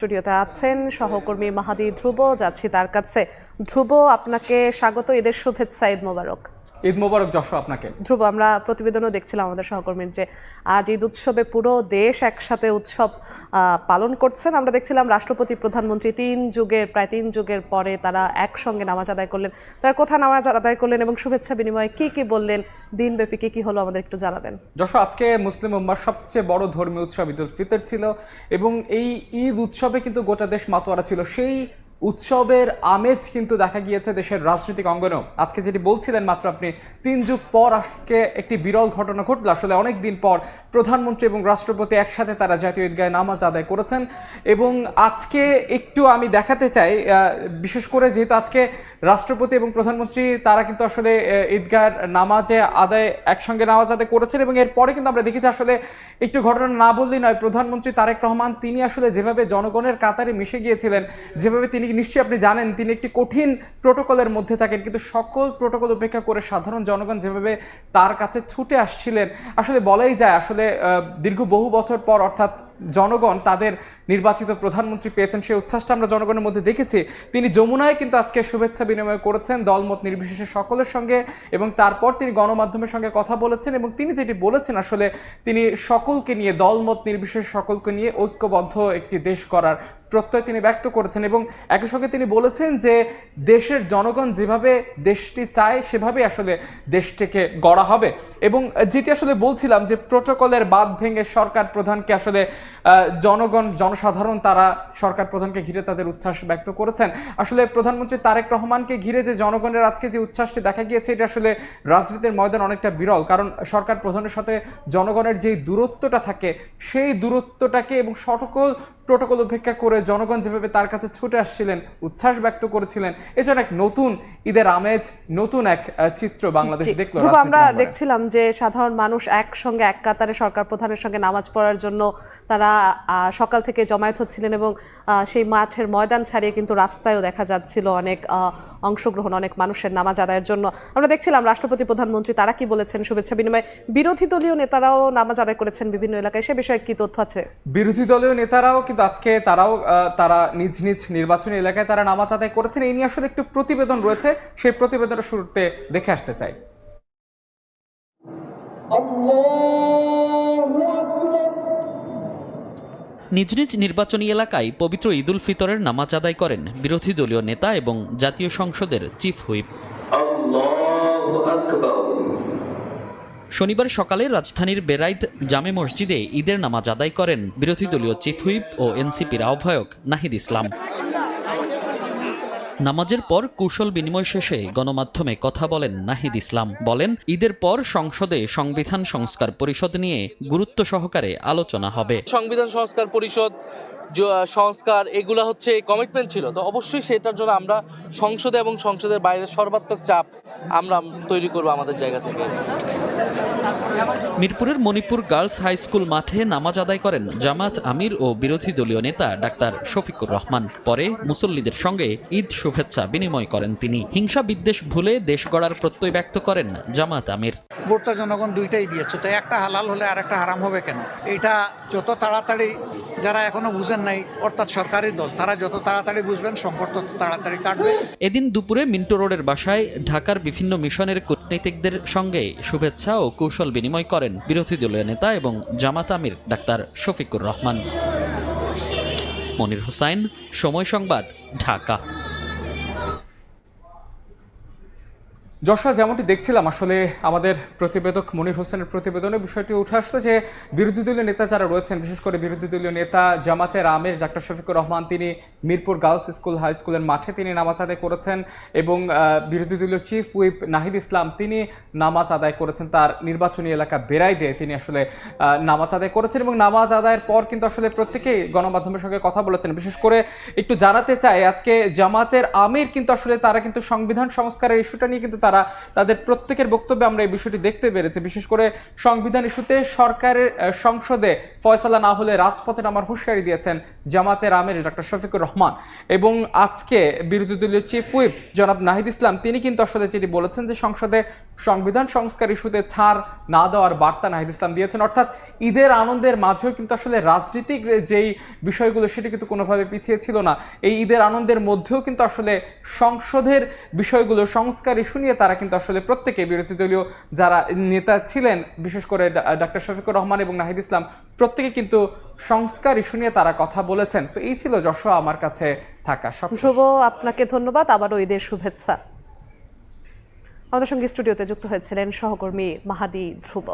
স্টুডিওতে আছেন সহকর্মী মাহাদি ধ্রুব, যাচ্ছি তার কাছে। ধ্রুব, আপনাকে স্বাগত, ঈদের শুভেচ্ছা, ঈদ মোবারক। ঈদ মোবারক যশো আপনাকে। ধ্রুব, আমরা প্রতিবেদনও দেখছিলাম আমাদের সহকর্মীর যে আজ ঈদ উৎসবে পুরো দেশ একসাথে উৎসব পালন করছেন। আমরা দেখছিলাম রাষ্ট্রপতি প্রধানমন্ত্রী প্রায় তিন যুগের পরে তারা একসঙ্গে নামাজ আদায় করলেন। তারা কোথায় নামাজ আদায় করলেন এবং শুভেচ্ছা বিনিময়ে কি বললেন, দিনব্যাপী কি হলো আমাদের একটু জানাবেন। যশো, আজকে মুসলিম উম্মার সবচেয়ে বড় ধর্মীয় উৎসব ঈদ উল ফিতর ছিল এবং এই ঈদ উৎসবে কিন্তু গোটা দেশ মাতোয়ারা ছিল। সেই উৎসবের আমেজ কিন্তু দেখা গিয়েছে দেশের রাজনৈতিক অঙ্গনেও। আজকে যেটি বলছিলেন মাত্র আপনি, 3 যুগ পর আজকে একটি বিরল ঘটনা ঘটলো। আসলে অনেক দিন পর প্রধানমন্ত্রী এবং রাষ্ট্রপতি একসাথে তারা জাতীয় ঈদগাহে নামাজ আদায় করেছেন এবং আজকে একটু আমি দেখাতে চাই, বিশেষ করে যেহেতু আজকে রাষ্ট্রপতি এবং প্রধানমন্ত্রী তারা কিন্তু আসলে ঈদগাহের একসঙ্গে নামাজ আদায় করেছেন এবং এরপরে কিন্তু আমরা দেখেছি আসলে একটু ঘটনা না বললেই নয়। প্রধানমন্ত্রী তারেক রহমান তিনি আসলে যেভাবে জনগণের কাতারে মিশে গিয়েছিলেন, যেভাবে তিনি নিশ্চয়ই আপনি জানেন তিনি একটি কঠিন প্রোটোকলের মধ্যে থাকেন, কিন্তু সকল প্রোটোকল উপেক্ষা করে সাধারণ জনগণ যেভাবে তার কাছে ছুটে আসছিলেন, আসলে বলাই যায় আসলে দীর্ঘ বহু বছর পর অর্থাৎ জনগণ তাদের নির্বাচিত প্রধানমন্ত্রী পেয়েছেন, সেই উচ্ছ্বাসটা আমরা জনগণের মধ্যে দেখেছি। তিনি যমুনায় কিন্তু আজকে শুভেচ্ছা বিনিময় করেছেন দলমত নির্বিশেষে সকলের সঙ্গে এবং তারপর তিনি গণমাধ্যমের সঙ্গে কথা বলেছেন এবং তিনি যেটি বলেছেন আসলে তিনি সকলকে নিয়ে, দলমত নির্বিশেষে সকলকে নিয়ে ঐক্যবদ্ধ একটি দেশ করার প্রত্যয় তিনি ব্যক্ত করেছেন এবং একই সঙ্গে তিনি বলেছেন যে দেশের জনগণ যেভাবে দেশটি চায় সেভাবে আসলে দেশটিকে গড়া হবে। এবং যেটি আসলে বলছিলাম যে প্রোটোকলের বাঁধ ভেঙে সরকার প্রধানকে আসলে জনসাধারণ তারা সরকার প্রধানকে ঘিরে তাদের উচ্ছ্বাস ব্যক্ত করেছেন। আসলে প্রধানমন্ত্রী তারেক রহমানকে ঘিরে যে জনগণের আজকে যে উচ্ছ্বাসটি দেখা গিয়েছে, এটা আসলে রাজনীতির ময়দান অনেকটা বিরল, কারণ সরকার প্রধানের সাথে জনগণের যেই দূরত্বটা থাকে সেই দূরত্বটাকে এবং সকল প্রোটোকল উপেক্ষা করে জনগণ যেভাবে তার কাছে ছুটে আসছিলেন, উচ্ছ্বাস ব্যক্ত করেছিলেন, এছাড়া এক নতুন ঈদের আমেজ, নতুন এক চিত্র বাংলাদেশ দেখলো। আমরা দেখছিলাম যে সাধারণ মানুষ একসঙ্গে এক কাতারে সরকার প্রধানের সঙ্গে নামাজ পড়ার জন্য তারা সকাল থেকে জমায়েত হচ্ছিলেন এবং সেই মাঠের ময়দান ছাড়িয়ে কিন্তু রাস্তায়ও দেখা যাচ্ছিল অনেক অংশগ্রহণ, অনেক মানুষের নামাজ আদায়ের জন্য। আমরা দেখছিলাম রাষ্ট্রপতি প্রধানমন্ত্রী তারা কি বলেছেন শুভেচ্ছা বিনিময়ে। বিরোধী দলীয় নেতারাও নামাজ আদায় করেছেন বিভিন্ন এলাকায়, সে বিষয়ে কি তথ্য আছে? বিরোধী দলীয় নেতারাও কিন্তু আজকে তারা নিজ নিজ নির্বাচনী এলাকায় তারা নামাজ আদায় করেছেন। এই নিয়ে আসলে একটু প্রতিবেদন রয়েছে, সেই প্রতিবেদনের শুরুতে দেখে আসতে চাই। নিজ নিজ নির্বাচনী এলাকায় পবিত্র ঈদ উল ফিতরের নামাজ আদায় করেন বিরোধী দলীয় নেতা এবং জাতীয় সংসদের চিফ হুইপ। শনিবার সকালে রাজধানীর বেরাইদ জামে মসজিদে ঈদের নামাজ আদায় করেন বিরোধী দলীয় চিফ হুইপ ও এনসিপির আহ্বায়ক নাহিদ ইসলাম। নামাজের পর কুশল বিনিময় শেষে গণমাধ্যমে কথা বলেন নাহিদ ইসলাম। বলেন, ঈদের পর সংসদে সংবিধান সংস্কার পরিষদ নিয়ে গুরুত্ব সহকারে আলোচনা হবে। সংবিধান সংস্কার পরিষদ সংস্কার এগুলা হচ্ছে কমিটমেন্ট ছিল, তো অবশ্যই সেটার জন্য আমরা সংসদে এবং সংসদের বাইরে সর্বাত্মক চাপ আমরা তৈরি করব আমাদের জায়গা থেকে। মিরপুরের মণিপুর গার্লস হাই স্কুল মাঠে নামাজ আদায় করেন জামাত আমির ও বিরোধী দলীয় নেতা ডাক্তার শফিকুর রহমান। পরে মুসল্লিদের সঙ্গে ঈদ শুভেচ্ছা বিনিময় করেন তিনি। হিংসা বিদ্বেষ ভুলে দেশ গড়ার প্রত্যয় ব্যক্ত করেন জামাত আমির। ভোটটা জনগণ দুইটাই দিয়েছে, তাই একটা হালাল হলে আর একটা হারাম হবে কেন? এটা যত তাড়াতাড়ি, যারা এখনো বুঝেন নাই অর্থাৎ সরকারি দল, তারা যত তাড়াতাড়ি বুঝবেন সংকট তত তাড়াতাড়ি কাটবে। এদিন দুপুরে মিন্টো রোডের বাসায় ঢাকার বিভিন্ন মিশনের কূটনীতিকদের সঙ্গে শুভেচ্ছা ও কৌশল বিনিময় করেন বিরোধী দলীয় নেতা এবং জামাত আমির ডাক্তার শফিকুর রহমান। মনির হোসাইন, সময় সংবাদ, ঢাকা। যশোর, যেমনটি দেখছিলাম আসলে আমাদের প্রতিবেদক মনির হোসেনের প্রতিবেদনে বিষয়টি উঠে আসলো যে বিরোধী দলীয় নেতা যারা রয়েছেন, বিশেষ করে বিরোধী দলীয় নেতা জামাতের আমির ডাক্তার শফিকুর রহমান, তিনি মিরপুর গার্লস হাই স্কুলের মাঠে তিনি নামাজ আদায় করেছেন এবং বিরোধী দলীয় চিফ হুইপ নাহিদ ইসলাম তিনি নামাজ আদায় করেছেন তার নির্বাচনী এলাকা বেরাইদে তিনি আসলে নামাজ আদায় করেছেন এবং নামাজ আদায়ের পর কিন্তু আসলে প্রত্যেকেই গণমাধ্যমের সঙ্গে কথা বলেছেন। বিশেষ করে একটু জানাতে চাই, আজকে জামাতের আমির কিন্তু আসলে তারা কিন্তু সংবিধান সংস্কারের ইস্যুটা নিয়ে কিন্তু তাদের প্রত্যেকের বক্তব্যে আমরা এই বিষয়টি দেখতে পেরেছি। বিশেষ করে সংবিধান ইস্যুতে সরকারের সংসদে ফয়সালা না হলে রাজপথে নামার হুঁশিয়ারি দিয়েছেন জামাতের আমির ডাক্তার শফিকুর রহমান এবং আজকে বিরোধী দলীয় চিফ হুইপ জনাব নাহিদ ইসলাম তিনি কিন্তু আসলে যেটি বলেছেন যে সংসদে সংবিধান সংস্কার ইস্যুতে ছাড় না দেওয়ার বার্তা নাহিদ ইসলাম দিয়েছেন। অর্থাৎ ঈদের আনন্দের মাঝেও কিন্তু আসলে রাজনীতিক যেই বিষয়গুলো সেটা কিন্তু কোনোভাবে পিছিয়ে ছিল না। এই ঈদের আনন্দের মধ্যেও কিন্তু আসলে সংসদের বিষয়গুলো, সংস্কার ইস্যু নিয়ে তারা কিন্তু আসলে প্রত্যেকে, বিরোধী দলীয় যারা নেতা ছিলেন, বিশেষ করে ডক্টর শফিকুর রহমান এবং নাহিদ ইসলাম, প্রত্যেকে কিন্তু সংস্কার ইস্যু নিয়ে তারা কথা বলেছেন। তো এই ছিল যশোয়া আমার কাছে থাকা সব। ধ্রুব, আপনাকে ধন্যবাদ, আবারও ঈদের শুভেচ্ছা। আমাদের সঙ্গে স্টুডিওতে যুক্ত হয়েছিলেন সহকর্মী মাহাদি ধ্রুব।